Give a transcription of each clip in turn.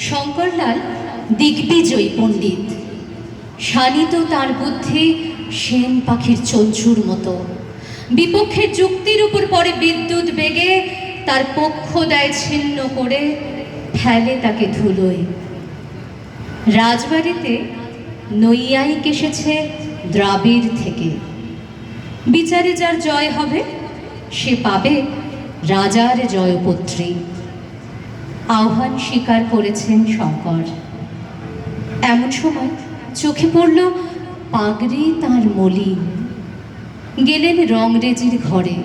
শঙ্করলাল দিগ্বিজয়ী পণ্ডিত, শানিত তার বুদ্ধি সেন পাখির চঞ্চুর মতো। বিপক্ষের যুক্তির উপর পরে বিদ্যুৎ বেগে তার পক্ষ দেয় ছিন্ন করে, ফেলে তাকে ধুলোয়। রাজবাড়িতে নৈয়ায়িক এসেছে দ্রাবিড় থেকে। বিচারে যার জয় হবে সে পাবে রাজার জয়পত্রী। আহ্বান স্বীকার করেছেন শঙ্কর। এমন সময় চোখে পড়ল পাগড়ি তাঁর মলিন। গেলেন রংরেজির ঘরে।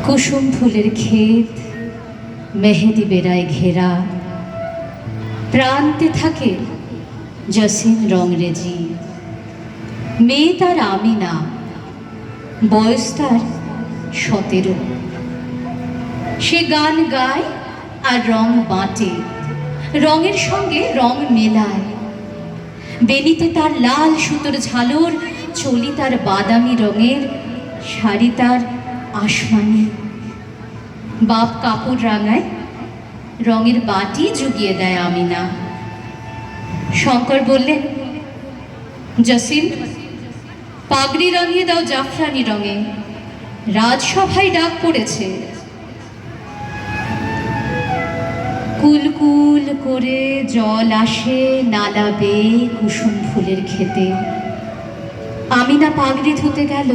কুসুম ফুলের ক্ষেত, মেহেদি বেড়ায় ঘেরা, প্রান্তে থাকে জসিম রংরেজি। মেয়ে তার আমিনা, বয়স তার 17। সে গান গায় আর রং বাঁটে, রঙের সঙ্গে রং মেলায়। বেনিতে তার লাল সুতোর ঝালর, চলি তার বাদামি রঙের, শাড়ি তার আসমানি। বাপ কাপড় রাঙায়, রঙের বাটি জুগিয়ে দেয় আমিনা। শঙ্কর বললেন, জসিম, পাগড়ি রঙিয়ে দাও জাফরানি রঙে, রাজসভায় ডাক পড়েছে। কুলকুল করে জল আসে নালা বেয়ে কুসুম ফুলের ক্ষেতে। আমিনা পাগড়ি ধুতে গেল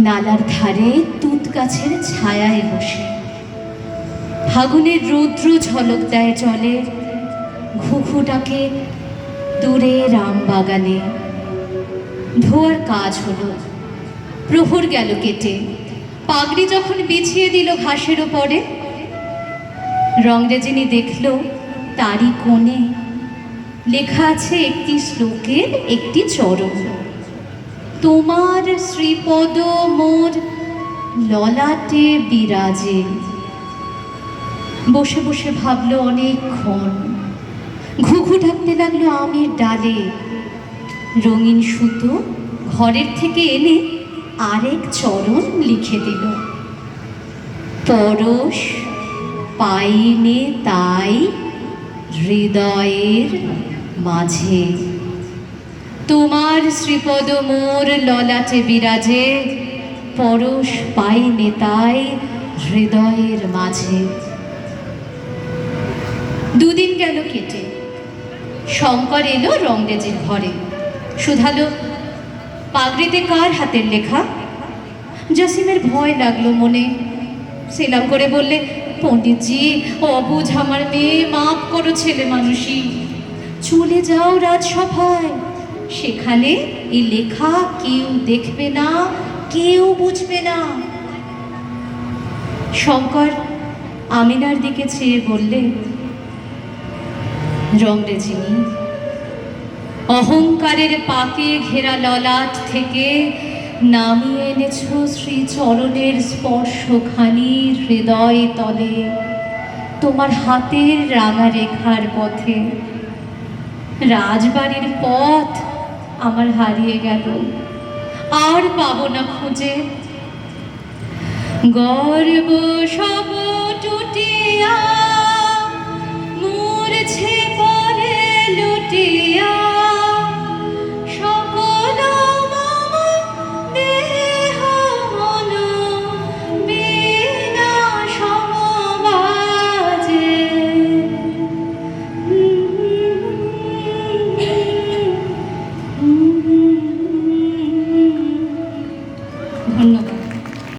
নালার ধারে তুত গাছের ছায়ায় বসে। ফাগুনের রৌদ্র ঝলক দেয় জলে, ঘুঘুটাকে দূরে রাম বাগানে। ধোয়ার কাজ হলো, প্রহর গেল কেটে। পাগড়ি যখন বিছিয়ে দিল ঘাসের ওপরে, রংরেজিনী দেখল তারই কোণে লেখা আছে একটি শ্লোকের একটি চরণ। তোমার শ্রীপদ মোর ললাটে বিরাজে। বসে বসে ভাবলো অনেকক্ষণ। ঘুঘু ডাকতে লাগলো আমের ডালে। রঙিন সুতো ঘরের থেকে এনে আরেক চরণ লিখে দিল। পরশ পাইনে তাই হৃদয়ের মাঝে। তোমার শ্রীপদ মোর ললাটে বিরাজে, পরশ পাইনে তাই হৃদয়ের মাঝে। দুদিন গেল কেটে। শঙ্কর এলো রংরেজির ঘরে। শুধালো, পাগড়িতে কার হাতের লেখা? জসিমের ভয় লাগলো মনে। সেলাম করে বললে, পণ্ডিতজি, অবুঝ আমার মেয়ে, মাপ করো ছেলে মানুষই। চলে যাও রাজসভায়, সেখানে এই লেখা কেউ দেখবে না, কেউ বুঝবে না। শঙ্কর আমিনার দিকে চেয়ে বললে, রংরেজিনী, অহংকারের পাকে ঘেরা ললাট থেকে নামিয়ে এনেছ শ্রী চরণের স্পর্শখানি হৃদয় তলে। তোমার হাতের রাঙা রেখার পথে রাজবাড়ির পথ আমার হারিয়ে গেল, আর পাবো না খুঁজে। গর্ব সব টুটিয়া মূর্ছে পরে লুটিয়া, সকল মম দেহ মন বিনা সমবাজে। ধন্যবাদ।